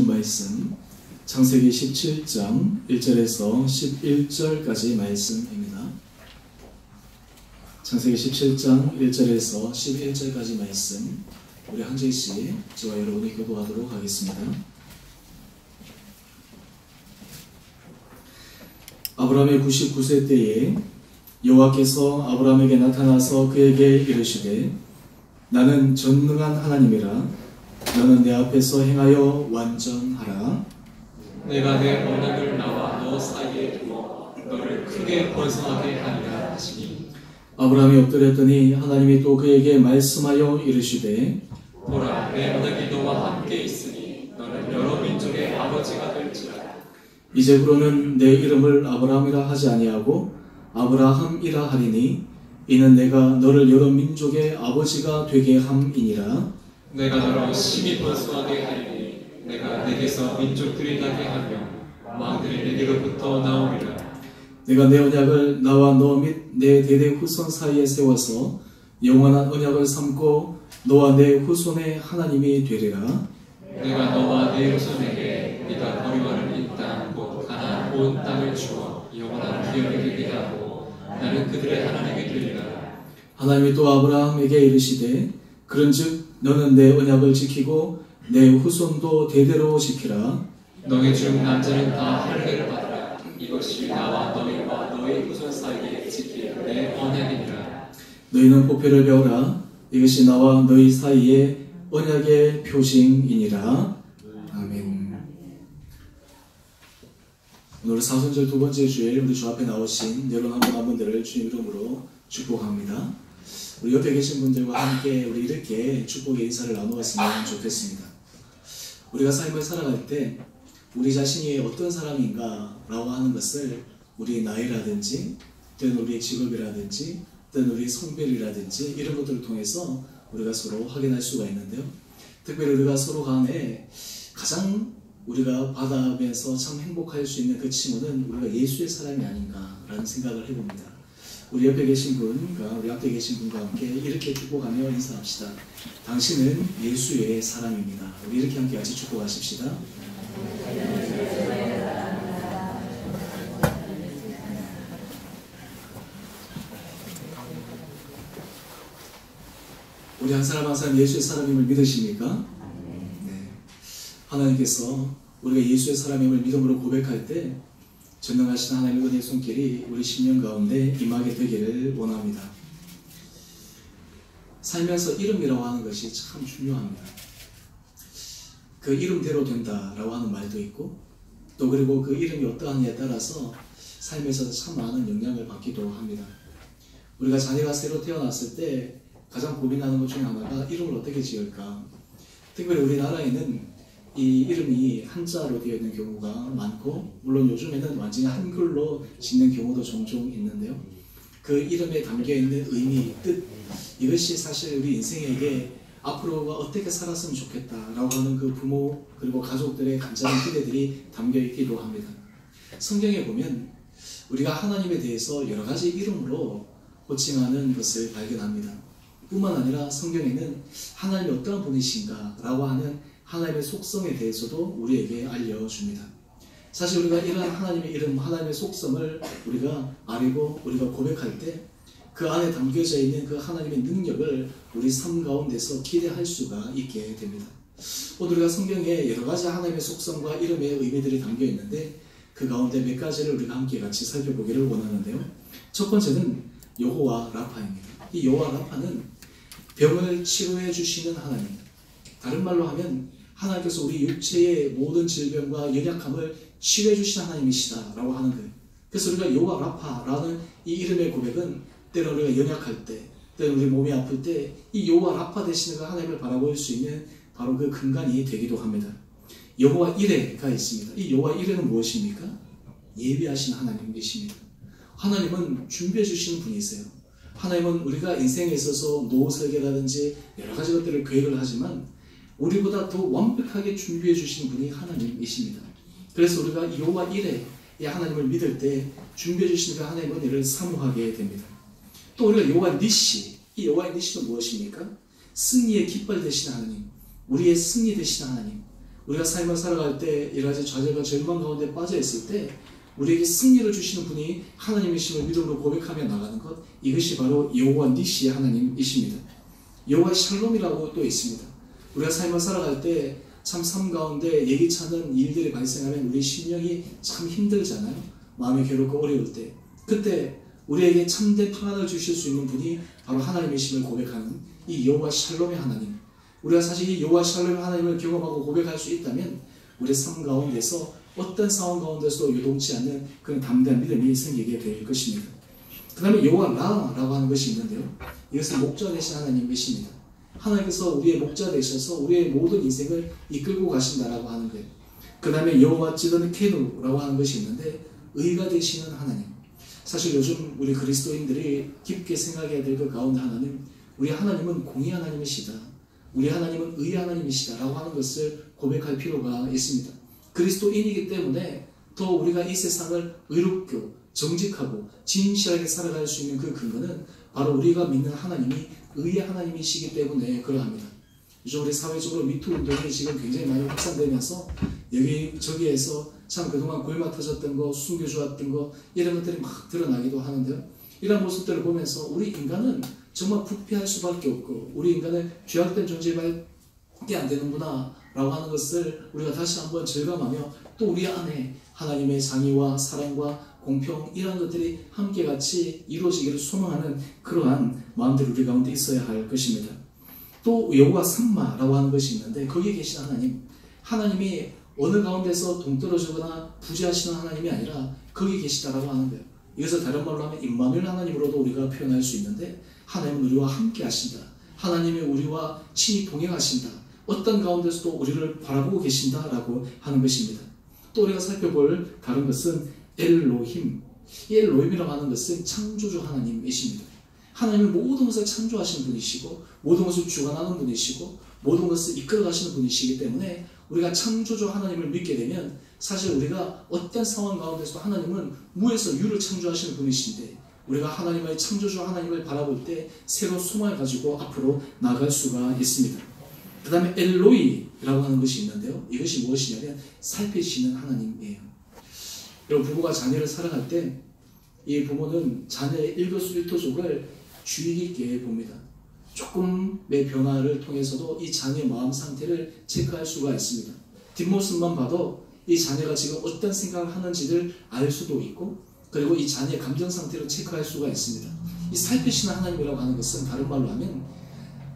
말씀 창세기 17장 1절에서 11절까지 말씀입니다. 창세기 17장 1절에서 11절까지 말씀 우리 한 절씩 저와 여러분이 교도하도록 하겠습니다. 아브라함의 99세 때에 여호와께서 아브라함에게 나타나서 그에게 이르시되 나는 전능한 하나님이라 너는 내 앞에서 행하여 완전하라. 내가 내 언약을 나와 너 사이에 두어 너를 크게 번성하게 하리라 하시니 아브라함이 엎드렸더니 하나님이 또 그에게 말씀하여 이르시되 보라 내 언약이 너와 함께 있으니 너는 여러 민족의 아버지가 될지라. 이제부로는 내 이름을 아브라함이라 하지 아니하고 아브라함이라 하리니 이는 내가 너를 여러 민족의 아버지가 되게 함이니라. 내가 너로 심히 번성하게 하리니 내가 내게서 민족들이 나게 하며 왕들이 내게로부터 나오리라. 내가 내 언약을 나와 너 및 내 대대 후손 사이에 세워서 영원한 언약을 삼고 너와 내 후손의 하나님이 되리라. 내가 너와 내 후손에게 네가 거류하는 이 땅 곧 가나안 온 땅을 주어 영원한 기업이 되게 하고 나는 그들의 하나님이 되리라. 하나님이 또 아브라함에게 이르시되 그런즉 너는 내 언약을 지키고 내 후손도 대대로 지키라. 너희 중 남자는 다 할례를 받으라. 이것이 나와 너희와 너희 후손 사이에 지킬 내 언약이니라. 너희는 보표를 배우라. 이것이 나와 너희 사이에 언약의 표징이니라. 아멘. 오늘 사순절 두 번째 주일 우리 주 앞에 나오신 여러분 한 분들을 주님 이름으로 축복합니다. 우리 옆에 계신 분들과 함께 우리 이렇게 축복의 인사를 나누었으면 좋겠습니다. 우리가 삶을 살아갈 때 우리 자신이 어떤 사람인가 라고 하는 것을 우리 나이라든지 또는 우리 직업이라든지 또는 우리 성별이라든지 이런 것들을 통해서 우리가 서로 확인할 수가 있는데요. 특별히 우리가 서로 간에 가장 우리가 받아가면서 참 행복할 수 있는 그 칭호는 우리가 예수의 사람이 아닌가라는 생각을 해봅니다. 우리 옆에 계신 분과 우리 앞에 계신 분과 함께 이렇게 축복하며 인사합시다. 당신은 예수의 사람입니다. 우리 이렇게 함께 같이 축복하십시다. 우리 한 사람 한 사람 예수의 사람임을 믿으십니까? 네. 하나님께서 우리가 예수의 사람임을 믿음으로 고백할 때 전능하신 하나님의 은혜의 손길이 우리 심령 가운데 임하게 되기를 원합니다. 살면서 이름이라고 하는 것이 참 중요합니다. 그 이름대로 된다라고 하는 말도 있고 또 그리고 그 이름이 어떠하냐에 따라서 삶에서 참 많은 영향을 받기도 합니다. 우리가 자녀가 새로 태어났을 때 가장 고민하는 것 중에 하나가 이름을 어떻게 지을까. 특별히 우리나라에는 이 이름이 한자로 되어 있는 경우가 많고 물론 요즘에는 완전히 한글로 짓는 경우도 종종 있는데요. 그 이름에 담겨있는 의미, 뜻 이것이 사실 우리 인생에게 앞으로가 어떻게 살았으면 좋겠다라고 하는 그 부모 그리고 가족들의 간절한 기대들이 담겨있기도 합니다. 성경에 보면 우리가 하나님에 대해서 여러 가지 이름으로 호칭하는 것을 발견합니다. 뿐만 아니라 성경에는 하나님이 어떠한 분이신가 라고 하는 하나님의 속성에 대해서도 우리에게 알려줍니다. 사실 우리가 이러한 하나님의 이름, 하나님의 속성을 우리가 알고 우리가 고백할 때 그 안에 담겨져 있는 그 하나님의 능력을 우리 삶 가운데서 기대할 수가 있게 됩니다. 오늘 우리가 성경에 여러 가지 하나님의 속성과 이름의 의미들이 담겨 있는데 그 가운데 몇 가지를 우리가 함께 같이 살펴보기를 원하는데요. 첫 번째는 여호와 라파입니다. 이 여호와 라파는 병을 치료해 주시는 하나님, 다른 말로 하면 하나님께서 우리 육체의 모든 질병과 연약함을 치료해 주시는 하나님이시다 라고 하는 거예요. 그래서 우리가 여호와 라파라는 이 이름의 고백은 때로 우리가 연약할 때, 때로 우리 몸이 아플 때 이 여호와 라파 되시는 그 하나님을 바라볼 수 있는 바로 그 근간이 되기도 합니다. 여호와 이레가 있습니다. 이 여호와 이레는 무엇입니까? 예비하신 하나님이십니다. 하나님은 준비해 주시는 분이세요. 하나님은 우리가 인생에 있어서 노후 설계라든지 여러 가지 것들을 계획을 하지만 우리보다 더 완벽하게 준비해 주시는 분이 하나님이십니다. 그래서 우리가 여호와 이레 이 하나님을 믿을 때 준비해 주시는 그 하나님의 은혜를 사모하게 됩니다. 또 우리가 여호와 니시, 이 여호와 니시는 무엇입니까? 승리의 깃발 되시는 하나님, 우리의 승리 되시는 하나님, 우리가 삶을 살아갈 때 여러 가지 좌절과 절망 가운데 빠져 있을 때 우리에게 승리를 주시는 분이 하나님이심을 믿음으로 고백하며 나가는 것, 이것이 바로 여호와 니시의 하나님이십니다. 여호와 샬롬이라고 또 있습니다. 우리가 삶을 살아갈 때 참 삶 가운데 예기치 않은 일들이 발생하면 우리 심령이 참 힘들잖아요. 마음이 괴롭고 어려울 때, 그때 우리에게 참된 평안을 주실 수 있는 분이 바로 하나님이심을 고백하는 이 여호와 샬롬의 하나님. 우리가 사실 이 여호와 샬롬의 하나님을 경험하고 고백할 수 있다면 우리 삶 가운데서 어떤 상황 가운데서도 요동치 않는 그런 담대한 믿음이 생기게 될 것입니다. 그 다음에 여호와 라라고 하는 것이 있는데요. 이것은 목자 되신 하나님이십니다. 하나님께서 우리의 목자 되셔서 우리의 모든 인생을 이끌고 가신다라고 하는 거예요. 그 다음에 여호와 찌드케누라고 하는 것이 있는데 의가 되시는 하나님. 사실 요즘 우리 그리스도인들이 깊게 생각해야 될 것 가운데 하나는 우리 하나님은 공의 하나님이시다. 우리 하나님은 의의 하나님이시다 라고 하는 것을 고백할 필요가 있습니다. 그리스도인이기 때문에 더 우리가 이 세상을 의롭고 정직하고 진실하게 살아갈 수 있는 그 근거는 바로 우리가 믿는 하나님이 의의 하나님이시기 때문에 그러합니다. 요즘 우리 사회적으로 미투 운동이 지금 굉장히 많이 확산되면서 여기저기에서 참 그동안 골맞아졌던 거, 숨겨주었던 거 이런 것들이 막 드러나기도 하는데요. 이런 모습들을 보면서 우리 인간은 정말 부패할 수밖에 없고 우리 인간은 죄악된 존재밖에 안 되는구나 라고 하는 것을 우리가 다시 한번 절감하며 또 우리 안에 하나님의 상의와 사랑과 공평 이런 것들이 함께 같이 이루어지기를 소망하는 그러한 마음들이 우리 가운데 있어야 할 것입니다. 또 여호와 삼마라고 하는 것이 있는데 거기에 계신 하나님이 어느 가운데서 동떨어지거나 부재하시는 하나님이 아니라 거기 계시다라고 하는 거예요. 이것을 다른 말로 하면 임마누엘 하나님으로도 우리가 표현할 수 있는데 하나님은 우리와 함께 하신다. 하나님이 우리와 친히 동행하신다. 어떤 가운데서도 우리를 바라보고 계신다라고 하는 것입니다. 또 우리가 살펴볼 다른 것은 엘로힘. 이 엘로힘이라고 하는 것은 창조주 하나님이십니다. 하나님은 모든 것을 창조하시는 분이시고 모든 것을 주관하는 분이시고 모든 것을 이끌어가시는 분이시기 때문에 우리가 창조주 하나님을 믿게 되면 사실 우리가 어떤 상황 가운데서도 하나님은 무에서 유를 창조하시는 분이신데 우리가 하나님의 창조주 하나님을 바라볼 때 새로운 소망을 가지고 앞으로 나아갈 수가 있습니다. 그 다음에 엘로이라고 하는 것이 있는데요. 이것이 무엇이냐면 살피시는 하나님이에요. 여러분, 부부가 자녀를 사랑할 때 이 부모는 자녀의 일거수일투족을 주의 깊게 봅니다. 조금의 변화를 통해서도 이 자녀의 마음 상태를 체크할 수가 있습니다. 뒷모습만 봐도 이 자녀가 지금 어떤 생각을 하는지를 알 수도 있고 그리고 이 자녀의 감정 상태를 체크할 수가 있습니다. 이 살피시는 하나님이라고 하는 것은 다른 말로 하면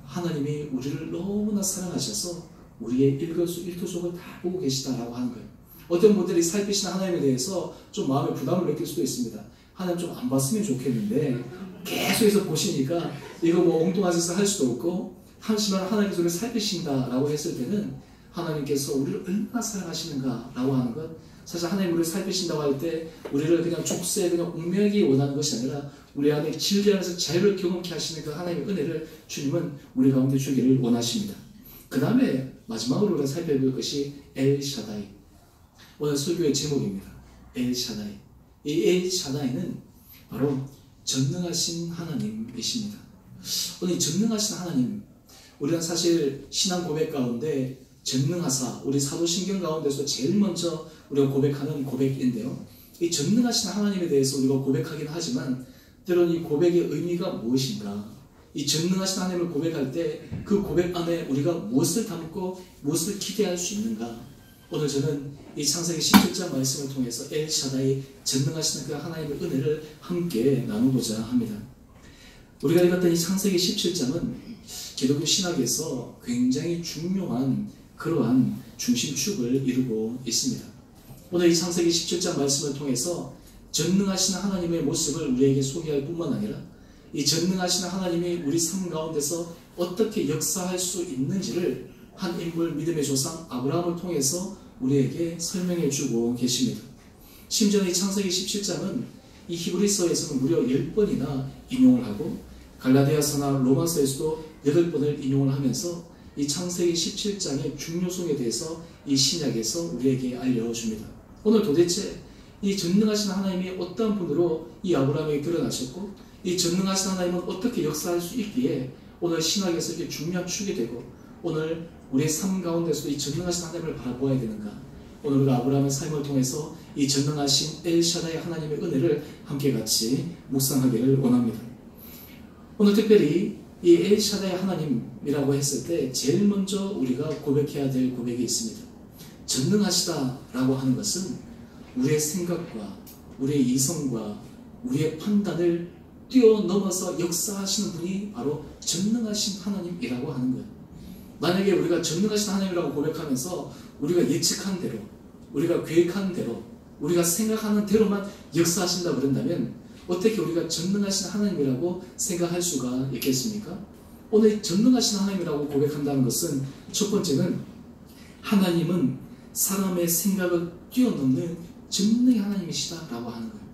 하나님이 우리를 너무나 사랑하셔서 우리의 일거수일투족을 다 보고 계시다라고 하는 거예요. 어떤 분들이 살피시는 하나님에 대해서 좀 마음에 부담을 느낄 수도 있습니다. 하나님 좀 안 봤으면 좋겠는데 계속해서 보시니까 이거 뭐 엉뚱한 짓을 할 수도 없고 하지만 하나님께서 우리를 살피신다라고 했을 때는 하나님께서 우리를 얼마나 사랑하시는가라고 하는 것. 사실 하나님 우리를 살피신다고 할 때 우리를 그냥 족쇄에 그냥 옥매기 원하는 것이 아니라 우리 안에 진리 안에서 자유를 경험케 하시는 그 하나님의 은혜를 주님은 우리 가운데 주기를 원하십니다. 그 다음에 마지막으로 우리가 살펴볼 것이 엘샤다이. 오늘 설교의 제목입니다. 엘샤다이. 이 엘샤다이는 바로 전능하신 하나님이십니다. 오늘 전능하신 하나님, 우리가 사실 신앙 고백 가운데 전능하사, 우리 사도신경 가운데서 제일 먼저 우리가 고백하는 고백인데요. 이 전능하신 하나님에 대해서 우리가 고백하긴 하지만 때로는 이 고백의 의미가 무엇인가, 이 전능하신 하나님을 고백할 때 그 고백 안에 우리가 무엇을 담고 무엇을 기대할 수 있는가. 오늘 저는 이 창세기 17장 말씀을 통해서 엘샤다이 전능하시는 그 하나님의 은혜를 함께 나누고자 합니다. 우리가 읽었던 이 창세기 17장은 기독교 신학에서 굉장히 중요한 그러한 중심축을 이루고 있습니다. 오늘 이 창세기 17장 말씀을 통해서 전능하신 하나님의 모습을 우리에게 소개할 뿐만 아니라 이 전능하신 하나님이 우리 삶 가운데서 어떻게 역사할 수 있는지를 한 인물 믿음의 조상 아브라함을 통해서 우리에게 설명해 주고 계십니다. 심지어 이 창세기 17장은 이 히브리서에서는 무려 10번이나 인용을 하고 갈라디아서나 로마서에서도 8번을 인용을 하면서 이 창세기 17장의 중요성에 대해서 이 신약에서 우리에게 알려줍니다. 오늘 도대체 이 전능하신 하나님이 어떤 분으로 이 아브라함에게 드러나셨고 이 전능하신 하나님은 어떻게 역사할 수 있기에 오늘 신학에서 이렇게 중요한 축이 되고 오늘 우리의 삶 가운데서도 이 전능하신 하나님을 바라보아야 되는가? 오늘 우리가 아브라함의 삶을 통해서 이 전능하신 엘샤다의 하나님의 은혜를 함께 같이 묵상하기를 원합니다. 오늘 특별히 이 엘샤다의 하나님이라고 했을 때 제일 먼저 우리가 고백해야 될 고백이 있습니다. 전능하시다라고 하는 것은 우리의 생각과 우리의 이성과 우리의 판단을 뛰어넘어서 역사하시는 분이 바로 전능하신 하나님이라고 하는 거예요. 만약에 우리가 전능하신 하나님이라고 고백하면서 우리가 예측한 대로, 우리가 계획한 대로, 우리가 생각하는 대로만 역사하신다 그런다면 어떻게 우리가 전능하신 하나님이라고 생각할 수가 있겠습니까? 오늘 전능하신 하나님이라고 고백한다는 것은 첫 번째는 하나님은 사람의 생각을 뛰어넘는 전능의 하나님이시다라고 하는 거예요.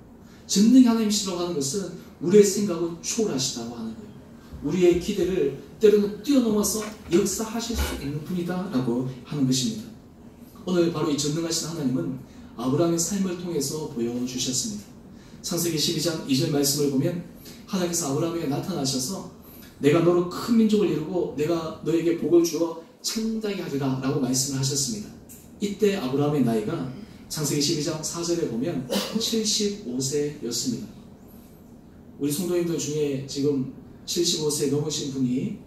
전능의 하나님이시라고 하는 것은 우리의 생각을 초월하시다고 하는 거예요. 우리의 기대를 때로는 뛰어넘어서 역사하실 수 있는 분이다라고 하는 것입니다. 오늘 바로 이 전능하신 하나님은 아브라함의 삶을 통해서 보여주셨습니다. 창세기 12장 2절 말씀을 보면 하나님께서 아브라함에게 나타나셔서 내가 너로 큰 민족을 이루고 내가 너에게 복을 주어 창대하게 하리라 라고 말씀을 하셨습니다. 이때 아브라함의 나이가 창세기 12장 4절에 보면 75세였습니다. 우리 성도님들 중에 지금 75세 넘으신 분이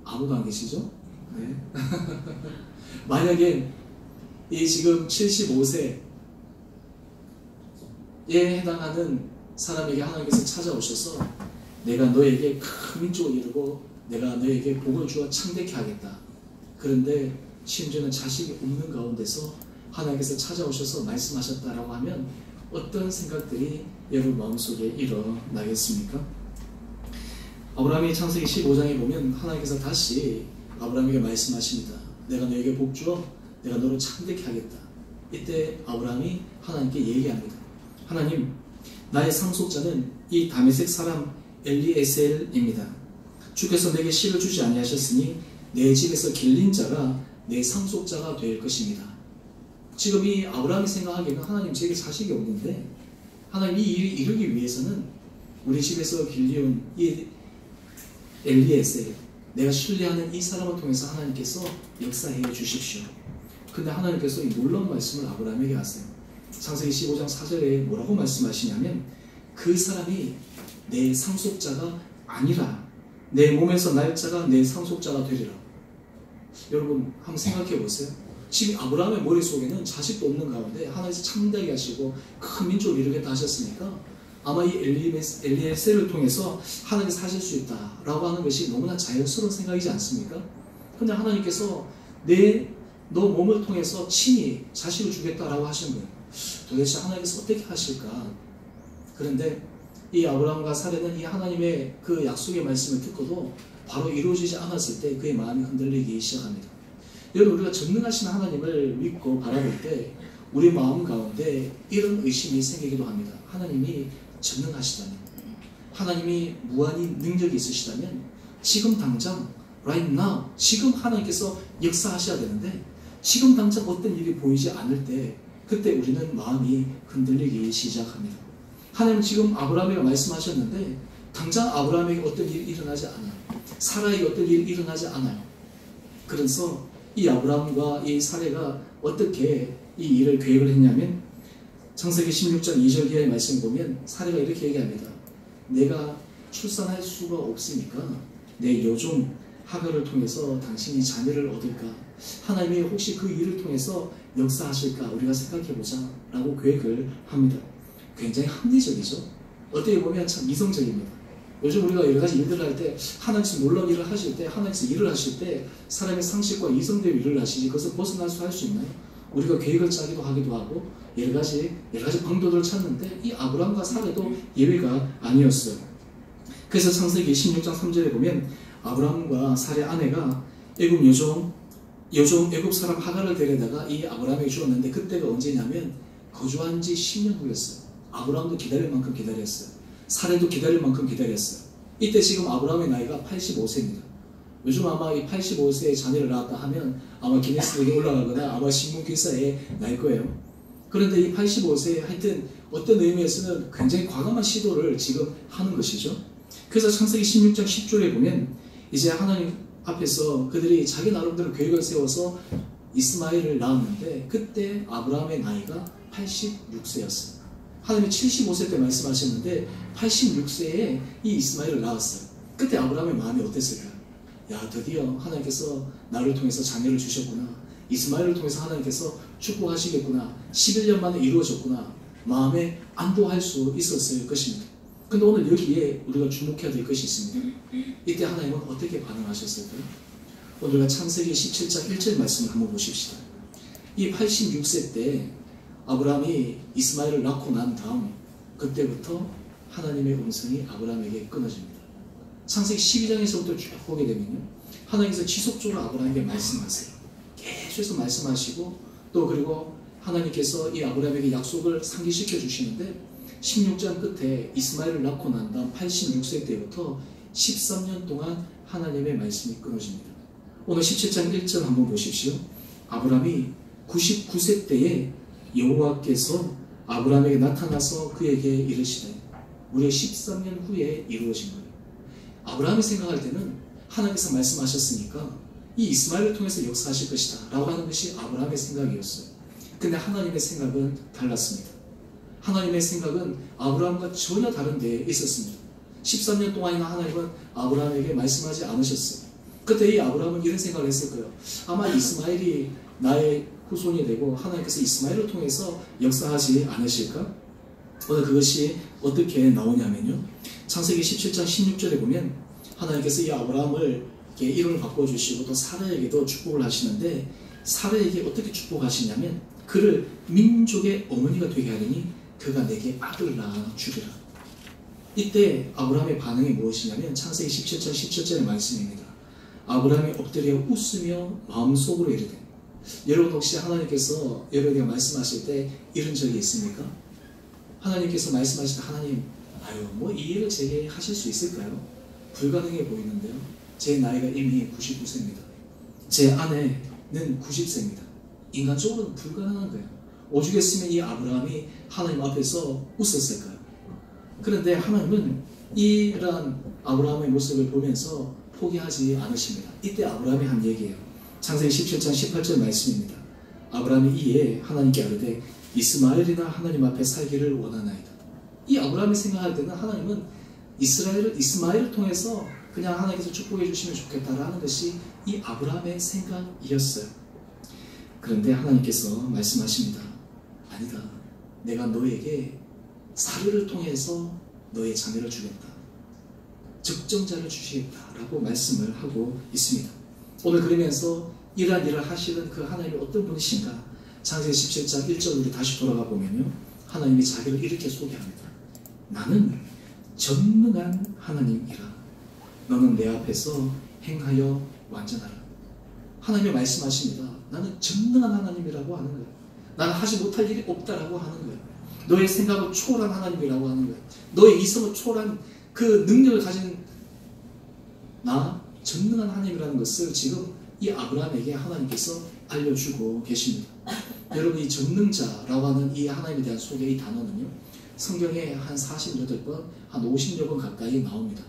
아무도 안 계시죠? 네. 만약에 이 지금 75세에 해당하는 사람에게 하나님께서 찾아오셔서 내가 너에게 큰 민족을 이루고 내가 너에게 복을 주어 창대케 하겠다. 그런데 심지어는 자식이 없는 가운데서 하나님께서 찾아오셔서 말씀하셨다라고 하면 어떤 생각들이 여러분 마음속에 일어나겠습니까? 아브라함이 창세기 15장에 보면 하나님께서 다시 아브라함에게 말씀하십니다. 내가 너에게 복 주어 내가 너를 창대케 하겠다. 이때 아브라함이 하나님께 얘기합니다. 하나님, 나의 상속자는 이 다메섹 사람 엘리에셀입니다. 주께서 내게 씨를 주지 아니하셨으니 내 집에서 길린 자가 내 상속자가 될 것입니다. 지금 이 아브라함이 생각하기에는 하나님 제게 자식이 없는데 하나님 이 일을 이루기 위해서는 우리 집에서 길리온 이 엘리에셀, 내가 신뢰하는 이 사람을 통해서 하나님께서 역사해 주십시오. 근데 하나님께서 이 놀라운 말씀을 아브라함에게 하세요. 창세기 15장 4절에 뭐라고 말씀하시냐면 그 사람이 내 상속자가 아니라 내 몸에서 날 자가 내 상속자가 되리라. 여러분 한번 생각해 보세요. 지금 아브라함의 머릿속에는 자식도 없는 가운데 하나님께서 창대하게 하시고 큰 민족을 이루겠다 하셨으니까 아마 이 엘리에셀을 통해서 하나님께서 하실 수 있다라고 하는 것이 너무나 자연스러운 생각이지 않습니까? 그런데 하나님께서 너 몸을 통해서 친히 자식을 주겠다라고 하신 거예요. 도대체 하나님께서 어떻게 하실까? 그런데 이 아브라함과 사례는 이 하나님의 그 약속의 말씀을 듣고도 바로 이루어지지 않았을 때 그의 마음이 흔들리기 시작합니다. 여러분 우리가 전능하신 하나님을 믿고 바라볼 때 우리 마음 가운데 이런 의심이 생기기도 합니다. 하나님이 전능하시다면, 하나님이 무한히 능력이 있으시다면 지금 당장 right now 지금 하나님께서 역사하셔야 되는데 지금 당장 어떤 일이 보이지 않을 때 그때 우리는 마음이 흔들리기 시작합니다. 하나님은 지금 아브라함에게 말씀하셨는데 당장 아브라함에게 어떤 일이 일어나지 않아요. 사라에게 어떤 일이 일어나지 않아요. 그래서 이 아브라함과 이 사례가 어떻게 이 일을 계획을 했냐면 창세기 16장 2절 이하의 말씀을 보면 사례가 이렇게 얘기합니다. 내가 출산할 수가 없으니까 내 여종 하갈을 통해서 당신이 자녀를 얻을까? 하나님이 혹시 그 일을 통해서 역사하실까? 우리가 생각해보자 라고 계획을 합니다. 굉장히 합리적이죠. 어떻게 보면 참 이성적입니다. 요즘 우리가 여러 가지 일들을 할 때 하나님께서 놀라운 일을 하실 때 하나님께서 일을 하실 때 사람의 상식과 이성대로 일을 하시지 그것을 벗어날 수 할 수 있나요? 우리가 계획을 짜기도 하기도 하고 여러 가지 방도들을 찾는데 이 아브라함과 사례도 예외가 아니었어요. 그래서 창세기 16장 3절에 보면 아브라함과 사례 아내가 애굽 애굽 사람 하갈을 데려다가 이 아브라함에게 주었는데 그때가 언제냐면 거주한 지 10년 후였어요. 아브라함도 기다릴 만큼 기다렸어요. 사례도 기다릴 만큼 기다렸어요. 이때 지금 아브라함의 나이가 85세입니다. 요즘 아마 이 85세에 자녀를 낳았다 하면 아마 기네스북에 올라가거나 아마 신문 기사에 날 거예요. 그런데 이 85세에 하여튼 어떤 의미에서는 굉장히 과감한 시도를 지금 하는 것이죠. 그래서 창세기 16장 10절에 보면 이제 하나님 앞에서 그들이 자기 나름대로 계획을 세워서 이스마엘을 낳았는데 그때 아브라함의 나이가 86세였어요. 하나님이 75세 때 말씀하셨는데 86세에 이 이스마엘을 낳았어요. 그때 아브라함의 마음이 어땠을까요? 야, 드디어 하나님께서 나를 통해서 자녀를 주셨구나. 이스마엘을 통해서 하나님께서 축복하시겠구나. 11년 만에 이루어졌구나. 마음에 안도할 수 있었을 것입니다. 근데 오늘 여기에 우리가 주목해야 될 것이 있습니다. 이때 하나님은 어떻게 반응하셨을까요? 오늘 창세기 17장 1절 말씀을 한번 보십시다. 이 86세 때 아브라함이 이스마엘을 낳고 난 다음 그때부터 하나님의 음성이 아브라함에게 끊어집니다. 창세기 12장에서부터 쭉 보게 되면요, 하나님께서 지속적으로 아브라함에게 말씀하세요. 계속해서 말씀하시고 또 그리고 하나님께서 이 아브라함에게 약속을 상기시켜 주시는데 16장 끝에 이스마엘을 낳고 난 다음 86세 때부터 13년 동안 하나님의 말씀이 끊어집니다. 오늘 17장 1절 한번 보십시오. 아브라함이 99세 때에 여호와께서 아브라함에게 나타나서 그에게 이르시되 무려 13년 후에 이루어진 거예요. 아브라함이 생각할 때는 하나님께서 말씀하셨으니까 이 이스마엘을 통해서 역사하실 것이다 라고 하는 것이 아브라함의 생각이었어요. 근데 하나님의 생각은 달랐습니다. 하나님의 생각은 아브라함과 전혀 다른 데에 있었습니다. 13년 동안이나 하나님은 아브라함에게 말씀하지 않으셨어요. 그때 이 아브라함은 이런 생각을 했을 거예요. 아마 이스마엘이 나의 후손이 되고 하나님께서 이스마엘을 통해서 역사하지 않으실까? 오늘 그것이 어떻게 나오냐면요, 창세기 17장 16절에 보면 하나님께서 이 아브라함을 이름을 바꿔주시고 또 사라에게도 축복을 하시는데 사라에게 어떻게 축복하시냐면 그를 민족의 어머니가 되게 하리니 그가 내게 아들을 낳아 주리라. 이때 아브라함의 반응이 무엇이냐면 창세기 17장 17절의 말씀입니다. 아브라함이 엎드려 웃으며 마음속으로 이르되, 여러분 혹시 하나님께서 여러분에게 말씀하실 때 이런 적이 있습니까? 하나님께서 말씀하실 때 하나님, 뭐 이 일을 제게 하실 수 있을까요? 불가능해 보이는데요. 제 나이가 이미 99세입니다. 제 아내는 90세입니다. 인간적으로는 불가능한 거예요. 오죽했으면 이 아브라함이 하나님 앞에서 웃었을까요? 그런데 하나님은 이러한 아브라함의 모습을 보면서 포기하지 않으십니다. 이때 아브라함이 한 얘기예요. 창세기 17장 18절 말씀입니다. 아브라함이 이에 하나님께 아뢰되 이스마엘이나 하나님 앞에 살기를 원하나이다. 이 아브라함이 생각할 때는 하나님은 이스마엘을 통해서 그냥 하나님께서 축복해 주시면 좋겠다라는 것이 이 아브라함의 생각이었어요. 그런데 하나님께서 말씀하십니다. 아니다. 내가 너에게 사르를 통해서 너의 자녀를 주겠다. 적정자를 주시겠다라고 말씀을 하고 있습니다. 오늘 그러면서 이러한 일을 하시는 그 하나님이 어떤 분이신가? 창세기 17장 1절로 다시 돌아가 보면요, 하나님이 자기를 이렇게 소개합니다. 나는 전능한 하나님이라. 너는 내 앞에서 행하여 완전하라. 하나님이 말씀하십니다. 나는 전능한 하나님이라고 하는 거예요. 나는 하지 못할 일이 없다라고 하는 거예요. 너의 생각을 초월한 하나님이라고 하는 거예요. 너의 이성을 초월한 그 능력을 가진 나 전능한 하나님이라는 것을 지금 이 아브라함에게 하나님께서 알려주고 계십니다. 여러분, 이 전능자라고 하는 이 하나님에 대한 소개, 이 단어는요, 성경에 한 48번, 한 50여 번 가까이 나옵니다.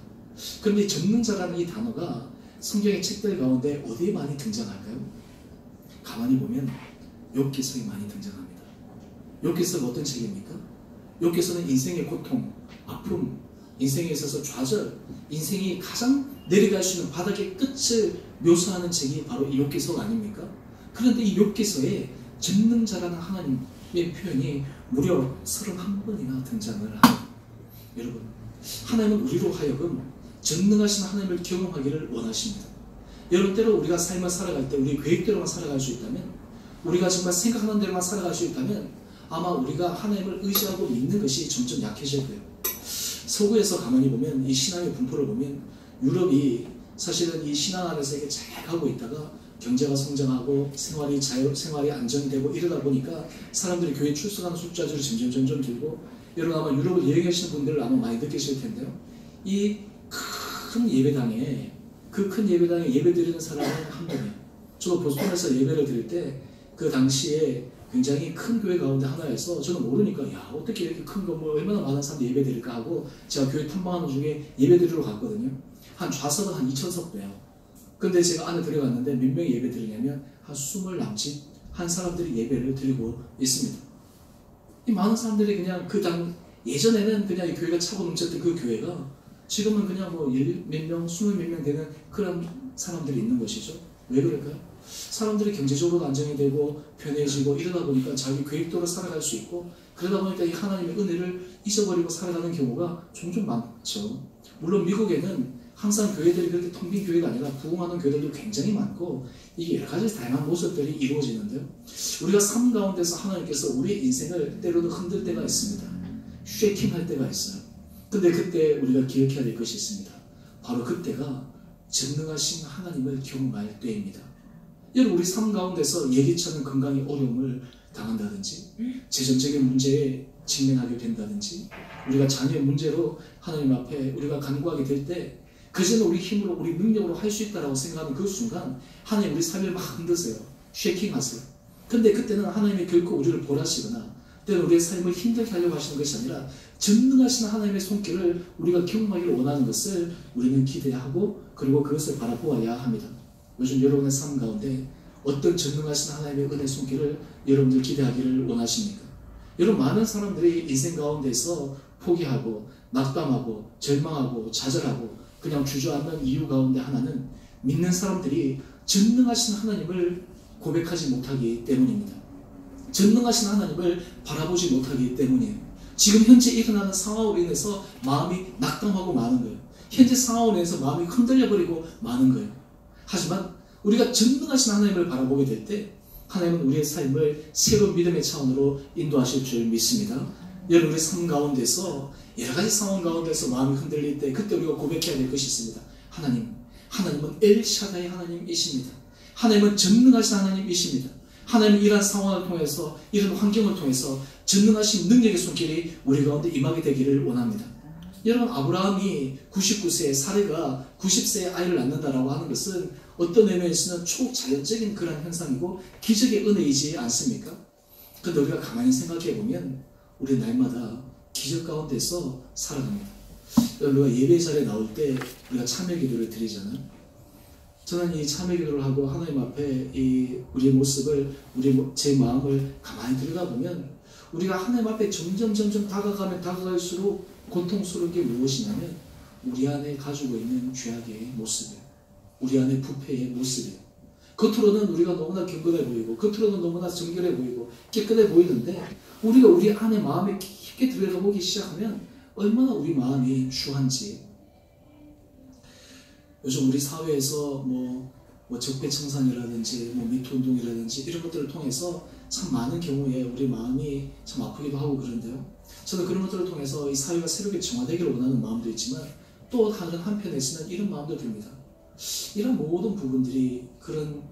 그런데 이 전능자라는 이 단어가 성경의 책들 가운데 어디에 많이 등장할까요? 가만히 보면 욥기서에 많이 등장합니다. 욥기서가 어떤 책입니까? 욥기서는 인생의 고통, 아픔, 인생에 있어서 좌절, 인생이 가장 내려갈 수 있는 바닥의 끝을 묘사하는 책이 바로 이 욥기서가 아닙니까? 그런데 이 욥기서에 전능자라는 하나님의 표현이 무려 31번이나 등장을 합니다. 여러분, 하나님은 우리로 하여금 전능하신 하나님을 경험하기를 원하십니다. 여러분, 때로 우리가 삶을 살아갈 때 우리 계획대로만 살아갈 수 있다면, 우리가 정말 생각하는 대로만 살아갈 수 있다면 아마 우리가 하나님을 의지하고 믿는 것이 점점 약해질 거예요. 서구에서 가만히 보면 이 신앙의 분포를 보면 유럽이 사실은 이 신앙 안에서 이렇게 잘 가고 있다가 경제가 성장하고 생활이 안정되고 이러다 보니까 사람들이 교회 출석하는 숫자들이 점점 줄고, 여러분 아마 유럽을 여행하시는 분들을 아마 많이 느끼실 텐데요. 이 큰 예배당에 예배 드리는 사람은 한 분이에요. 저도 보스턴에서 예배를 드릴 때 그 당시에 굉장히 큰 교회 가운데 하나에서 저는 모르니까 야, 어떻게 이렇게 큰 거 뭐 얼마나 많은 사람들이 예배 드릴까 하고 제가 교회 탐방하는 중에 예배 드리러 갔거든요. 한 좌석은 한 2,000석 돼요. 근데 제가 안에 들어갔는데 몇 명이 예배 드리냐면 한 20 남짓 한 사람들이 예배를 드리고 있습니다. 이 많은 사람들이 그냥 예전에는 그냥 이 교회가 차고 넘쳤던 그 교회가 지금은 그냥 뭐 몇 명, 20 몇 명 되는 그런 사람들이 있는 것이죠. 왜 그럴까요? 사람들이 경제적으로 안정이 되고 편해지고 이러다 보니까 자기 계획대로 살아갈 수 있고, 그러다 보니까 이 하나님의 은혜를 잊어버리고 살아가는 경우가 종종 많죠. 물론 미국에는 항상 교회들이 그렇게 텅 빈 교회가 아니라 부흥하는 교회들도 굉장히 많고 이게 여러 가지 다양한 모습들이 이루어지는데요. 우리가 삶 가운데서 하나님께서 우리의 인생을 때로는 흔들 때가 있습니다. 쉐이킹할 때가 있어요. 근데 그때 우리가 기억해야 될 것이 있습니다. 바로 그때가 전능하신 하나님을 경험할 때입니다. 여러분, 우리 삶 가운데서 예기치 않은 건강의 어려움을 당한다든지, 재정적인 문제에 직면하게 된다든지, 우리가 자녀의 문제로 하나님 앞에 우리가 간구하게 될 때, 그전에 우리 힘으로, 우리 능력으로 할 수 있다고 생각하는 그 순간 하나님 우리 삶을 막 흔드세요. 쉐이킹하세요. 근데 그때는 하나님이 결코 우리를 보라시거나 때는 우리의 삶을 힘들게 하려고 하시는 것이 아니라 전능하신 하나님의 손길을 우리가 경험하기를 원하는 것을 우리는 기대하고 그리고 그것을 바라보아야 합니다. 요즘 여러분의 삶 가운데 어떤 전능하신 하나님의 은혜 손길을 여러분들 기대하기를 원하십니까? 여러분, 많은 사람들이 인생 가운데서 포기하고 낙담하고 절망하고 좌절하고 그냥 주저앉는 이유 가운데 하나는 믿는 사람들이 전능하신 하나님을 고백하지 못하기 때문입니다. 전능하신 하나님을 바라보지 못하기 때문이에요. 지금 현재 일어나는 상황으로 인해서 마음이 낙담하고 마는 거예요. 현재 상황으로 인해서 마음이 흔들려버리고 마는 거예요. 하지만 우리가 전능하신 하나님을 바라보게 될 때 하나님은 우리의 삶을 새로운 믿음의 차원으로 인도하실 줄 믿습니다. 여러분, 우리 삶 가운데서 여러 가지 상황 가운데서 마음이 흔들릴 때 그때 우리가 고백해야 될 것이 있습니다. 하나님은 엘샤다의 하나님이십니다. 하나님은 전능하신 하나님이십니다. 하나님은 이러한 상황을 통해서, 이런 환경을 통해서 전능하신 능력의 손길이 우리 가운데 임하게 되기를 원합니다. 여러분, 아브라함이 99세에 사례가 90세에 아이를 낳는다라고 하는 것은 어떤 의미에서는 초자연적인 그런 현상이고 기적의 은혜이지 않습니까? 그런데 우리가 가만히 생각해 보면 우리 날마다 기적 가운데서 살아갑니다. 우리가 예배 자리에 나올 때 우리가 참여 기도를 드리잖아요. 저는 이 참여 기도를 하고 하나님 앞에 우리의 모습을, 제 마음을 가만히 들여다보면 우리가 하나님 앞에 점점 다가가면 다가갈수록 고통스러운 게 무엇이냐면 우리 안에 가지고 있는 죄악의 모습이에요. 우리 안에 부패의 모습이에요. 겉으로는 우리가 너무나 경건해 보이고 겉으로는 너무나 정결해 보이고 깨끗해 보이는데 우리가 우리 안에 마음에 깊게 들어가 보기 시작하면 얼마나 우리 마음이 추한지. 요즘 우리 사회에서 적폐청산이라든지 미투운동이라든지 이런 것들을 통해서 참 많은 경우에 우리 마음이 참 아프기도 하고 그런데요. 저는 그런 것들을 통해서 이 사회가 새롭게 정화되기를 원하는 마음도 있지만 또 다른 한편에서는 이런 마음도 듭니다. 이런 모든 부분들이, 그런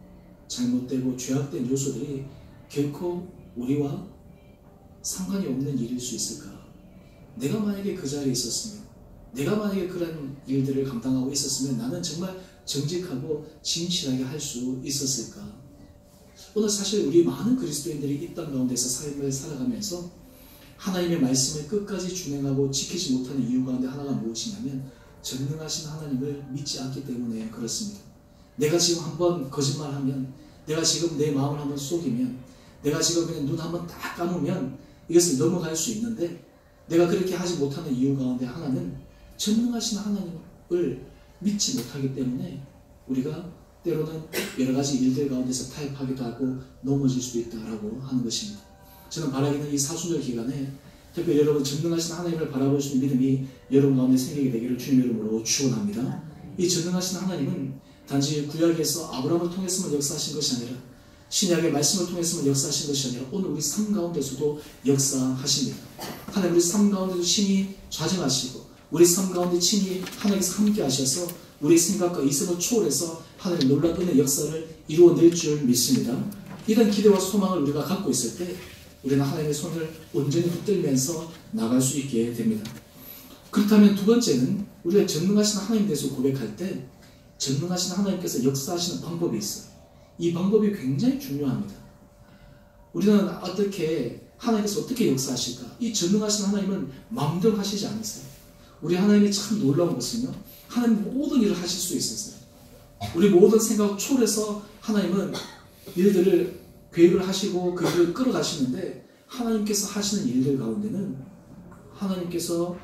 잘못되고 죄악된 요소들이 결코 우리와 상관이 없는 일일 수 있을까? 내가 만약에 그 자리에 있었으면, 내가 만약에 그런 일들을 감당하고 있었으면 나는 정말 정직하고 진실하게 할 수 있었을까? 오늘 사실 우리 많은 그리스도인들이 이 땅 가운데서 삶을 살아가면서 하나님의 말씀을 끝까지 준행하고 지키지 못하는 이유 가운데 하나가 무엇이냐면 전능하신 하나님을 믿지 않기 때문에 그렇습니다. 내가 지금 한번 거짓말하면, 내가 지금 내 마음을 한번 속이면, 내가 지금 그냥 눈 한번 딱 감으면 이것을 넘어갈 수 있는데 내가 그렇게 하지 못하는 이유 가운데 하나는 전능하신 하나님을 믿지 못하기 때문에 우리가 때로는 여러 가지 일들 가운데서 타협하기도 하고 넘어질 수도 있다라고 하는 것입니다. 저는 바라기는 이 사순절 기간에 특별히 여러분 전능하신 하나님을 바라볼 수 있는 믿음이 여러분 가운데 생기게 되기를 주님의 이름으로 축원합니다. 이 전능하신 하나님은 단지 구약에서 아브라함을 통해서만 역사하신 것이 아니라 신약의 말씀을 통해서만 역사하신 것이 아니라 오늘 우리 삶 가운데서도 역사하십니다. 하나님 우리 삶 가운데도 친히 좌정하시고 우리 삶 가운데 친히 하나님께서 함께 하셔서 우리 생각과 이성을 초월해서 하나님의 놀라운 은혜 역사를 이루어낼 줄 믿습니다. 이런 기대와 소망을 우리가 갖고 있을 때 우리는 하나님의 손을 온전히 붙들면서 나갈 수 있게 됩니다. 그렇다면 두 번째는 우리가 전능하신 하나님에 대해서 고백할 때 전능하신 하나님께서 역사하시는 방법이 있어요. 이 방법이 굉장히 중요합니다. 우리는 하나님께서 어떻게 역사하실까? 이 전능하신 하나님은 마음대로 하시지 않으세요. 우리 하나님이 참 놀라운 것은요, 하나님 모든 일을 하실 수 있었어요. 우리 모든 생각 초월해서 하나님은 일들을 계획을 하시고 그 일을 끌어가시는데, 하나님께서 하시는 일들 가운데는 하나님께서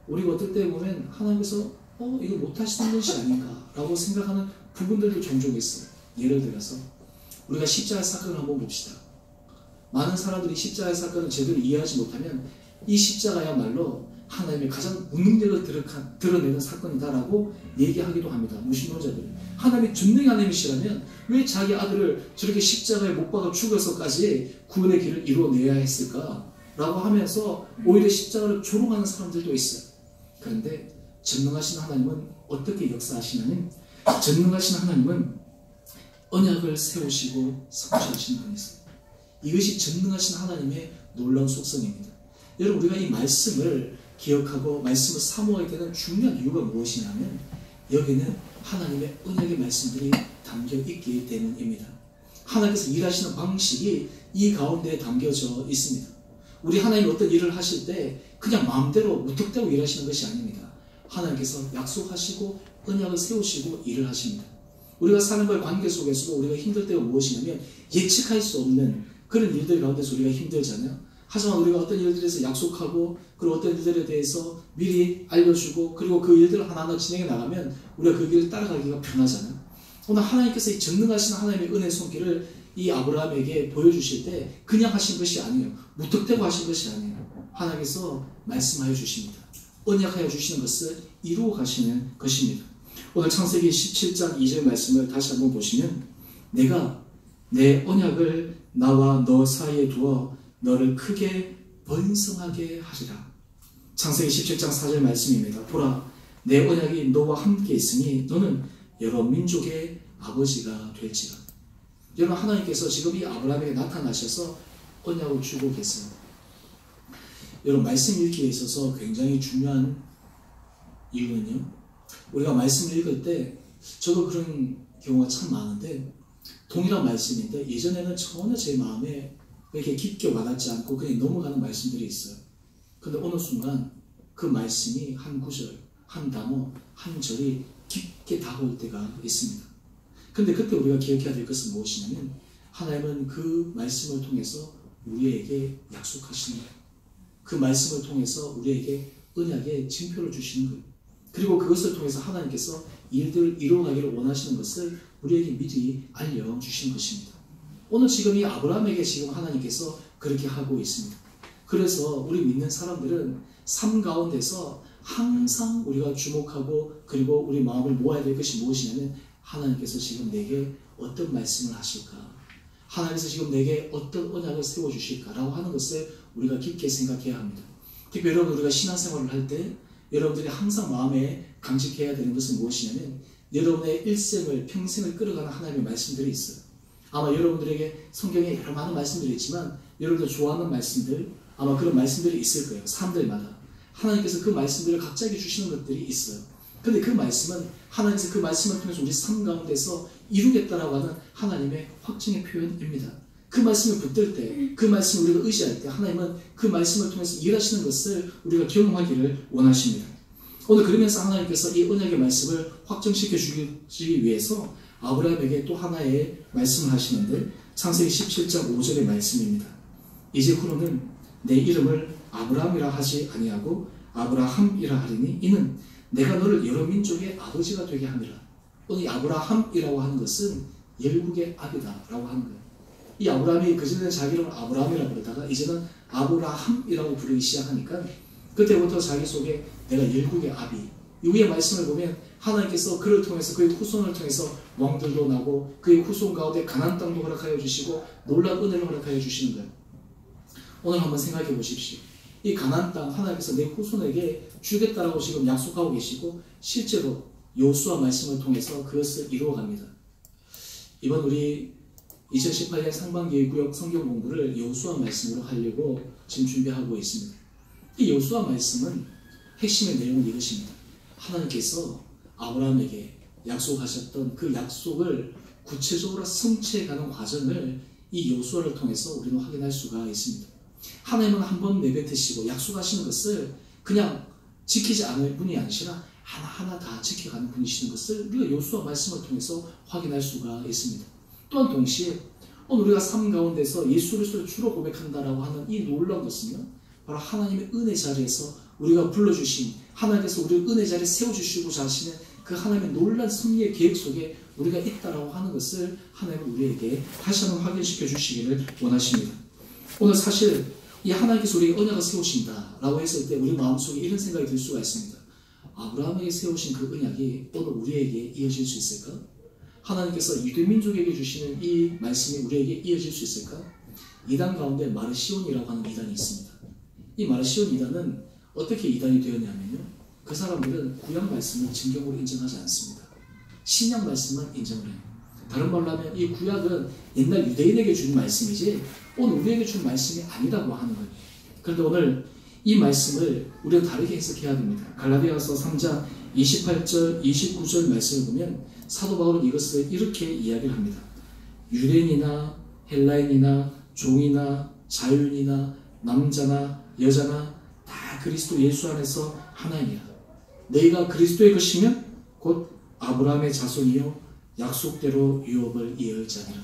우리가 어떨 때 보면 하나님께서 이거 못하시는 것이 아닌가 라고 생각하는 부분들도 종종 있어요. 예를 들어서 우리가 십자가의 사건을 한번 봅시다. 많은 사람들이 십자가의 사건을 제대로 이해하지 못하면 이 십자가야말로 하나님의 가장 무능력을 드러내는 사건이다라고 얘기하기도 합니다. 무신론자들은. 하나님이 전능의 하나님이시라면 왜 자기 아들을 저렇게 십자가에 못 박아 죽여서까지 구원의 길을 이루어내야 했을까? 라고 하면서 오히려 십자가를 조롱하는 사람들도 있어요. 그런데 전능하신 하나님은 어떻게 역사하시냐면, 전능하신 하나님은 언약을 세우시고 성취하시는 분이세요. 이것이 전능하신 하나님의 놀라운 속성입니다. 여러분, 우리가 이 말씀을 기억하고 말씀을 사모하게 되는 중요한 이유가 무엇이냐면, 여기는 하나님의 언약의 말씀들이 담겨 있기 때문입니다. 하나님께서 일하시는 방식이 이 가운데에 담겨져 있습니다. 우리 하나님이 어떤 일을 하실 때 그냥 마음대로 무턱대고 일하시는 것이 아닙니다. 하나님께서 약속하시고 언약을 세우시고 일을 하십니다. 우리가 사람과의 관계 속에서도 우리가 힘들 때가 무엇이냐면, 예측할 수 없는 그런 일들 가운데서 우리가 힘들잖아요. 하지만 우리가 어떤 일들에 대해서 약속하고, 그리고 어떤 일들에 대해서 미리 알려주고, 그리고 그 일들을 하나하나 진행해 나가면 우리가 그 길을 따라가기가 편하잖아요. 오늘 하나님께서 이 전능하신 하나님의 은혜 손길을 이 아브라함에게 보여주실 때 그냥 하신 것이 아니에요. 무턱대고 하신 것이 아니에요. 하나님께서 말씀하여 주십니다. 언약하여 주시는 것을 이루어 가시는 것입니다. 오늘 창세기 17장 2절 말씀을 다시 한번 보시면, 내가 내 언약을 나와 너 사이에 두어 너를 크게 번성하게 하리라. 창세기 17장 4절 말씀입니다. 보라, 내 언약이 너와 함께 있으니 너는 여러 민족의 아버지가 될지라. 여러분, 하나님께서 지금 이 아브라함에게 나타나셔서 언약을 주고 계세요. 여러분, 말씀 읽기에 있어서 굉장히 중요한 이유는요, 우리가 말씀을 읽을 때, 저도 그런 경우가 참 많은데, 동일한 말씀인데 예전에는 전혀 제 마음에 이렇게 깊게 와닿지 않고 그냥 넘어가는 말씀들이 있어요. 근데 어느 순간 그 말씀이 한 구절, 한 단어, 한 절이 깊게 다가올 때가 있습니다. 근데 그때 우리가 기억해야 될 것은 무엇이냐면, 하나님은 그 말씀을 통해서 우리에게 약속하시는 거예요. 그 말씀을 통해서 우리에게 언약의 징표를 주시는 거예요. 그리고 그것을 통해서 하나님께서 일들을 이루어가기를 원하시는 것을 우리에게 미리 알려주시는 것입니다. 오늘 지금 이 아브라함에게 지금 하나님께서 그렇게 하고 있습니다. 그래서 우리 믿는 사람들은 삶 가운데서 항상 우리가 주목하고, 그리고 우리 마음을 모아야 될 것이 무엇이냐면, 하나님께서 지금 내게 어떤 말씀을 하실까? 하나님께서 지금 내게 어떤 언약을 세워주실까라고 하는 것을 우리가 깊게 생각해야 합니다. 특히 여러분, 우리가 신앙생활을 할 때 여러분들이 항상 마음에 간직해야 되는 것은 무엇이냐면, 여러분의 일생을, 평생을 끌어가는 하나님의 말씀들이 있어요. 아마 여러분들에게 성경에 여러 많은 말씀들이 있지만, 여러분들 좋아하는 말씀들, 아마 그런 말씀들이 있을 거예요. 사람들마다 하나님께서 그 말씀들을 각자에게 주시는 것들이 있어요. 근데 그 말씀은 하나님께서 그 말씀을 통해서 우리 삶 가운데서 이루겠다라고 하는 하나님의 확증의 표현입니다. 그 말씀을 붙들 때, 그 말씀을 우리가 의지할 때 하나님은 그 말씀을 통해서 일하시는 것을 우리가 경험하기를 원하십니다. 오늘 그러면서 하나님께서 이 언약의 말씀을 확정시켜 주기 위해서 아브라함에게 또 하나의 말씀을 하시는데, 창세기 17장 5절의 말씀입니다. 이제 후로는 내 이름을 아브라함이라 하지 아니하고 아브라함이라 하리니 이는 내가 너를 여러 민족의 아버지가 되게 함이라. 오늘 이 아브라함이라고 하는 것은 열국의 아비다 라고 하는 거예요. 이 아브라함이 그전에는 자기 이름을 아브라함이라고 부르다가 이제는 아브라함이라고 부르기 시작하니까, 그때부터 자기 속에 내가 열국의 아비, 이 위의 말씀을 보면 하나님께서 그를 통해서, 그의 후손을 통해서 왕들도 나고, 그의 후손 가운데 가나안 땅도 허락하여 주시고 놀라운 은혜를 허락하여 주시는 거예요. 오늘 한번 생각해 보십시오. 이 가나안 땅 하나님께서 내 후손에게 주겠다라고 지금 약속하고 계시고, 실제로 여호수아 말씀을 통해서 그것을 이루어갑니다. 이번 우리 2018년 상반기 구역 성경 공부를 여호수아 말씀으로 하려고 지금 준비하고 있습니다. 이 여호수아 말씀은 핵심의 내용은 이것입니다. 하나님께서 아브라함에게 약속하셨던 그 약속을 구체적으로 성취해가는 과정을 이 여호수아를 통해서 우리는 확인할 수가 있습니다. 하나님은 한 번 내뱉으시고 약속하시는 것을 그냥 지키지 않을 뿐이 아니라 하나하나 다 지켜가는 분이시는 것을 우리가 여호수아 말씀을 통해서 확인할 수가 있습니다. 또한 동시에 오늘 우리가 삶 가운데서 예수 그리스도를 주로 고백한다라고 하는 이 놀라운 것은요, 바로 하나님의 은혜 자리에서 우리가 불러주신, 하나님께서 우리를 은혜 자리에 세워주시고자 하시는 그 하나님의 놀란 섭리의 계획 속에 우리가 있다라고 하는 것을 하나님은 우리에게 다시 한번 확인시켜 주시기를 원하십니다. 오늘 사실 이 하나님께서 우리에게 언약을 세우신다라고 했을 때 우리 마음속에 이런 생각이 들 수가 있습니다. 아브라함에게 세우신 그 언약이 오늘 우리에게 이어질 수 있을까? 하나님께서 유대민족에게 주시는 이 말씀이 우리에게 이어질 수 있을까? 이단 가운데 마르시온이라고 하는 이단이 있습니다. 이 마르시온 이단은 어떻게 이단이 되었냐면요, 그 사람들은 구약 말씀을 증경으로 인정하지 않습니다. 신약 말씀만 인정을 해요. 다른 말로 하면 이 구약은 옛날 유대인에게 준 말씀이지 오늘 우리에게 준 말씀이 아니라고 하는 거예요. 그런데 오늘 이 말씀을 우리가 다르게 해석해야 됩니다. 갈라디아서 3장 28절, 29절 말씀을 보면 사도 바울은 이것을 이렇게 이야기를 합니다. 유대인이나 헬라인이나 종이나 자유인이나 남자나 여자나 다 그리스도 예수 안에서 하나이니라. 너희가 그리스도의 것이면 곧 아브라함의 자손이요 약속대로 유업을 이을 자니라.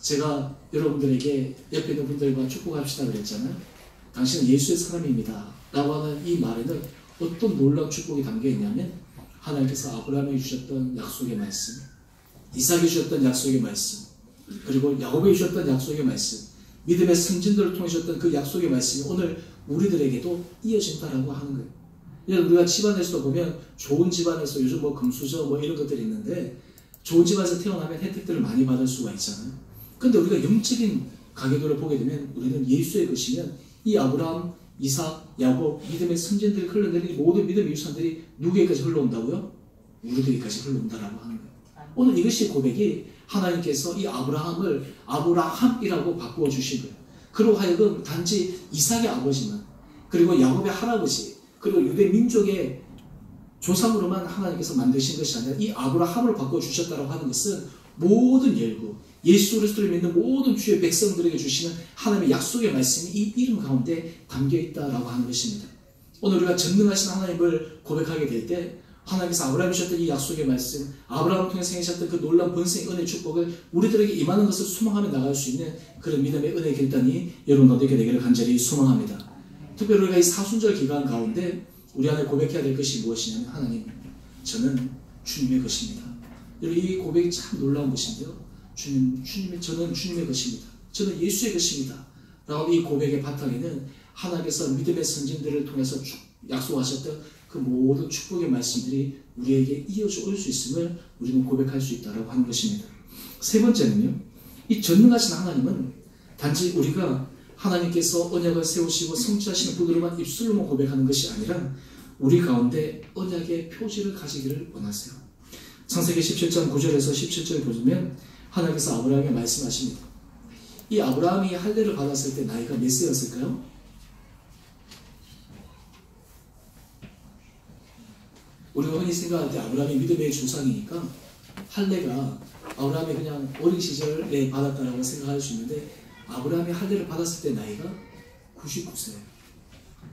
제가 여러분들에게 옆에 있는 분들과 축복합시다 그랬잖아요. 당신은 예수의 사람입니다 라고 하는 이 말에는 어떤 놀라운 축복이 담겨있냐면, 하나님께서 아브라함에게 주셨던 약속의 말씀, 이삭에게 주셨던 약속의 말씀, 그리고 야곱에게 주셨던 약속의 말씀, 믿음의 선진들을 통해 주셨던 그 약속의 말씀이 오늘 우리들에게도 이어진다라고 하는 거예요. 우리가 집안에서도 보면 좋은 집안에서 요즘 뭐 금수저 뭐 이런 것들이 있는데, 좋은 집안에서 태어나면 혜택들을 많이 받을 수가 있잖아요. 근데 우리가 영적인 가계도를 보게 되면 우리는 예수의 것이면 이 아브라함, 이삭, 야곱, 믿음의 선진들이 흘러내린 모든 믿음의 유산들이 누구에게까지 흘러온다고요? 우리들에게까지 흘러온다라고 하는 거예요. 오늘 이것이 고백이 하나님께서 이 아브라함을 아브라함이라고 바꾸어 주신 거예요. 그로 하여금 단지 이삭의 아버지만, 그리고 야곱의 할아버지, 그리고 유대 민족의 조상으로만 하나님께서 만드신 것이 아니라 이 아브라함을 바꿔주셨다고 하는 것은 모든 열국, 예수 그리스도를 믿는 모든 주의 백성들에게 주시는 하나님의 약속의 말씀이 이 이름 가운데 담겨있다라고 하는 것입니다. 오늘 우리가 전능하신 하나님을 고백하게 될 때 하나님께서 아브라함이 주셨던 이 약속의 말씀, 아브라함을 통해 생기셨던 그 놀라운 번성의 은혜의 축복을 우리들에게 임하는 것을 소망하며 나갈 수 있는 그런 믿음의 은혜의 결단이 여러분 너에게 되기를 간절히 소망합니다. 특별히 우리가 이 사순절 기간 가운데 우리 안에 고백해야 될 것이 무엇이냐면, 하나님, 저는 주님의 것입니다. 이 고백이 참 놀라운 것인데요. 저는 주님의 것입니다. 저는 예수의 것입니다. 라고 이 고백의 바탕에는 하나님께서 믿음의 선진들을 통해서 약속하셨던 그 모든 축복의 말씀들이 우리에게 이어져 올 수 있음을 우리는 고백할 수 있다고 하는 것입니다. 세 번째는요, 이 전능하신 하나님은 단지 우리가 하나님께서 언약을 세우시고 성취하시는 분으로만 입술로만 고백하는 것이 아니라 우리 가운데 언약의 표지를 가지기를 원하세요. 창세기 17장 9절에서 17절 보시면 하나님께서 아브라함에게 말씀하십니다. 이 아브라함이 할례를 받았을 때 나이가 몇 세였을까요? 우리가 흔히 생각할 때 아브라함이 믿음의 조상이니까 할례가 아브라함이 그냥 어린 시절에 받았다라고 생각할 수 있는데, 아브라함이 할례를 받았을 때 나이가 99세예요.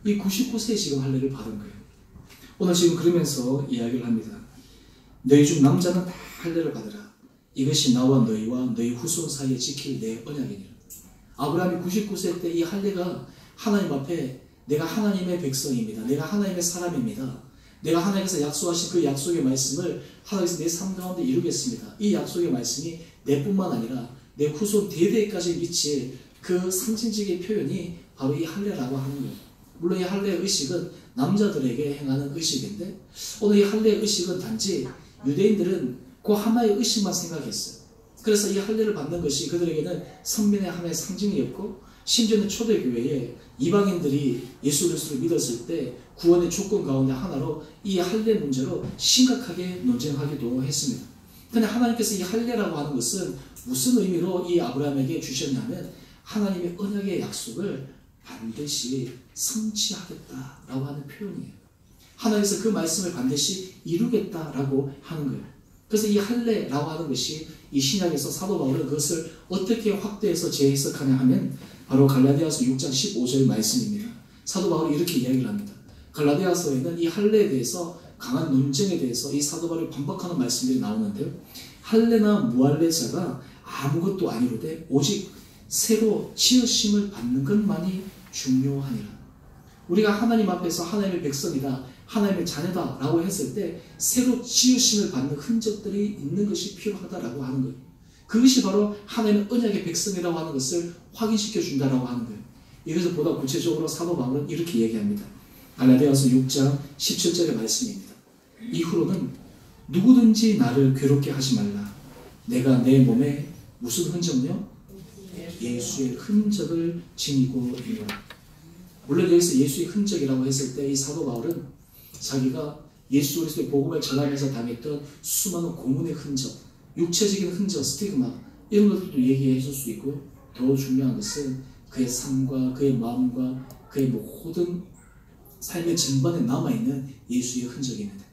이 99세에 지금 할례를 받은 거예요. 오늘 지금 그러면서 이야기를 합니다. 너희 중 남자는 다 할례를 받으라. 이것이 나와 너희와 너희 후손 사이에 지킬 내 언약이니라. 아브라함이 99세 때 이 할례가 하나님 앞에 내가 하나님의 백성입니다. 내가 하나님의 사람입니다. 내가 하나님께서 약속하신 그 약속의 말씀을 하나님께서 내 삶 가운데 이루겠습니다. 이 약속의 말씀이 내뿐만 아니라 내 후손 대대까지 미칠 그 상징적인 표현이 바로 이 할례라고 하는 거예요. 물론 이 할례의 의식은 남자들에게 행하는 의식인데, 오늘 이 할례의 의식은 단지 유대인들은 그 하나의 의식만 생각했어요. 그래서 이 할례를 받는 것이 그들에게는 선민의 하나의 상징이었고, 심지어는 초대교회에 이방인들이 예수 그리스도를 믿었을 때 구원의 조건 가운데 하나로 이 할례 문제로 심각하게 논쟁하기도 했습니다. 그런데 하나님께서 이 할례라고 하는 것은 무슨 의미로 이 아브라함에게 주셨냐면, 하나님의 언약의 약속을 반드시 성취하겠다라고 하는 표현이에요. 하나님께서 그 말씀을 반드시 이루겠다라고 하는 거예요. 그래서 이 할례라고 하는 것이 이 신약에서 사도 바울은 그것을 어떻게 확대해서 재해석하냐 하면 바로 갈라디아서 6장 15절 말씀입니다. 사도 바울이 이렇게 이야기를 합니다. 갈라디아서에는 이 할례에 대해서 강한 논쟁에 대해서 이 사도 바울이 반박하는 말씀들이 나오는데요. 할례나 무할례자가 아무것도 아니로되 오직 새로 지으심을 받는 것만이 중요하니라. 우리가 하나님 앞에서 하나님의 백성이다, 하나님의 자녀다 라고 했을 때 새로 지으심을 받는 흔적들이 있는 것이 필요하다라고 하는 거예요. 그것이 바로 하나님의 언약의 백성이라고 하는 것을 확인시켜 준다라고 하는 거예요. 이것을 보다 구체적으로 사도 바울은 이렇게 얘기합니다. 갈라디아서 6장 17절의 말씀입니다. 이후로는 누구든지 나를 괴롭게 하지 말라. 내가 내 몸에 무슨 흔적요? 예수의 흔적을 지니고 있노라. 물론 여기서 예수의 흔적이라고 했을 때 이 사도 바울은 자기가 예수 그리스도의 복음을 전하면서 당했던 수많은 고문의 흔적, 육체적인 흔적, 스티그마 이런 것들도 얘기해 줄 수 있고, 더 중요한 것은 그의 삶과 그의 마음과 그의 모든 삶의 전반에 남아있는 예수의 흔적입니다.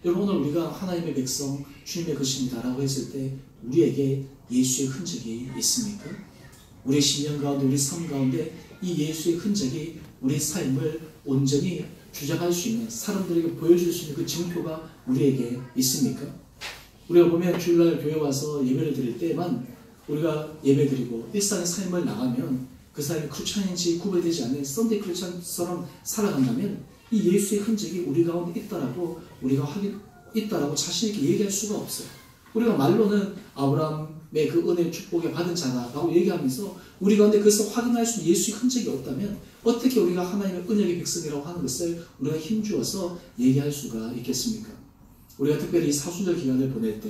여러분, 오늘 우리가 하나님의 백성, 주님의 것입니다 라고 했을 때 우리에게 예수의 흔적이 있습니까? 우리의 심령 가운데, 우리 삶 가운데 이 예수의 흔적이 우리 삶을 온전히 주장할 수 있는, 사람들에게 보여줄 수 있는 그 증표가 우리에게 있습니까? 우리가 보면 주일날 교회 와서 예배를 드릴 때만 우리가 예배 드리고 일상의 삶을 나가면 그 사람이 크리스찬인지 구별되지 않는 썬데이 크리스찬처럼 살아간다면 이 예수의 흔적이 우리 가운데 있다라고 있다라고 자신 있게 얘기할 수가 없어요. 우리가 말로는 아브라함의 그 은혜의 축복에 받은 자다라고 얘기하면서 우리 가운데 그것을 확인할 수 있는 예수의 흔적이 없다면 어떻게 우리가 하나님의 은혜의 백성이라고 하는 것을 우리가 힘주어서 얘기할 수가 있겠습니까? 우리가 특별히 이 사순절 기간을 보낼 때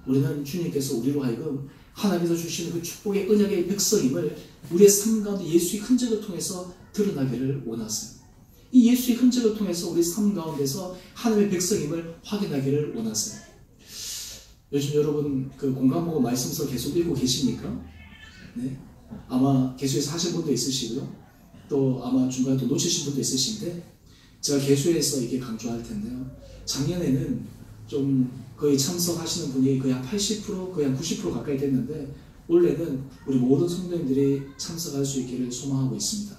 우리는 주님께서 우리로 하여금 하나님께서 주시는 그 축복의 언약의 백성임을 우리의 삶 가운데 예수의 흔적을 통해서 드러나기를 원하세요. 이 예수의 흔적을 통해서 우리 삶 가운데서 하나님의 백성임을 확인하기를 원하세요. 요즘 여러분 그 공감보고 말씀서 계속 읽고 계십니까? 네? 아마 개수에서 하신 분도 있으시고요. 또 아마 중간에 또 놓치신 분도 있으신데 제가 개수에서 이게 강조할 텐데요. 작년에는 좀 거의 참석하시는 분이 거의 한 80%, 거의 한 90% 가까이 됐는데 올해는 우리 모든 성도님들이 참석할 수 있기를 소망하고 있습니다.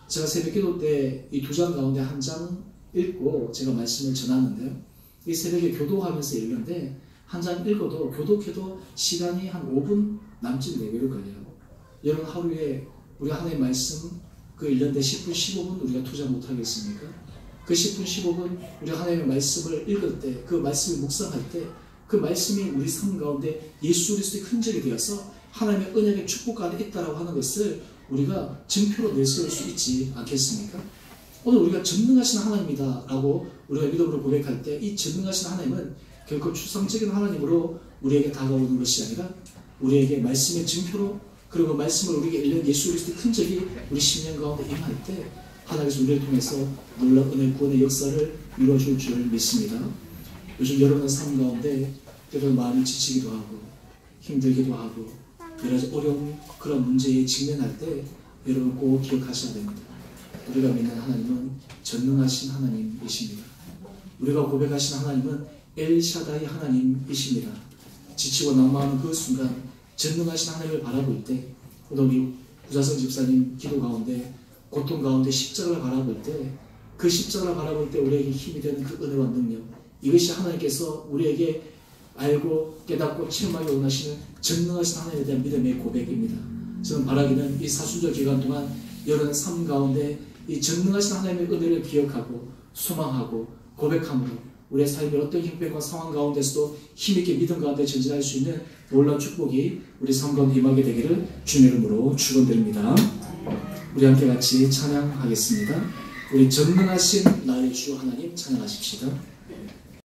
제가 새벽기도 때 이 두 장 가운데 한 장 읽고 제가 말씀을 전하는데요. 이 새벽에 교도하면서 읽는데 한 장 읽어도 교독해도 시간이 한 5분 남짓 내외로 걸려요. 여러분 하루에 우리가 하나님의 말씀 그 읽는데 10분, 15분 우리가 투자 못하겠습니까? 그 10분, 15분 우리가 하나님의 말씀을 읽을 때, 그 말씀을 묵상할 때 그 말씀이 우리 삶 가운데 예수 그리스도의 흔적이 되어서 하나님의 은혜의 축복 안에 있다라고 하는 것을 우리가 증표로 내세울 수 있지 않겠습니까? 오늘 우리가 전능하신 하나님이다 라고 우리가 믿음으로 고백할 때 이 전능하신 하나님은 결코 추상적인 하나님으로 우리에게 다가오는 것이 아니라 우리에게 말씀의 증표로, 그리고 말씀을 우리에게 읽는 예수 그리스도의 흔적이 우리 심령 가운데 임할 때 하나님께서 우리를 통해서 놀라운 은혜 구원의 역사를 이루어줄 줄 믿습니다. 요즘 여러분의 삶 가운데 때로는 마음이 지치기도 하고 힘들기도 하고 여러 가지 어려운 그런 문제에 직면할 때 여러분 꼭 기억하셔야 됩니다. 우리가 믿는 하나님은 전능하신 하나님이십니다. 우리가 고백하신 하나님은 엘샤다이 하나님이십니다. 지치고 낙마하는 그 순간 전능하신 하나님을 바라볼 때, 오늘 우리 구자성 집사님 기도 가운데 고통 가운데 십자가를 바라볼 때, 그 십자가를 바라볼 때 우리에게 힘이 되는 그 은혜와 능력, 이것이 하나님께서 우리에게 알고 깨닫고 체험하기 원하시는 전능하신 하나님에 대한 믿음의 고백입니다. 저는 바라기는 이 사순절 기간 동안 여러분 삶 가운데 이 전능하신 하나님의 은혜를 기억하고 소망하고 고백함으로 우리의 삶의 어떤 형편과 상황 가운데서도 힘있게 믿음 가운데 전진할 수 있는 놀라운 축복이 우리 삶 가운데 임하게 되기를 주님의 이름으로 축원드립니다. 우리 함께 같이 찬양하겠습니다. 우리 전능하신 나의 주 하나님 찬양하십시다.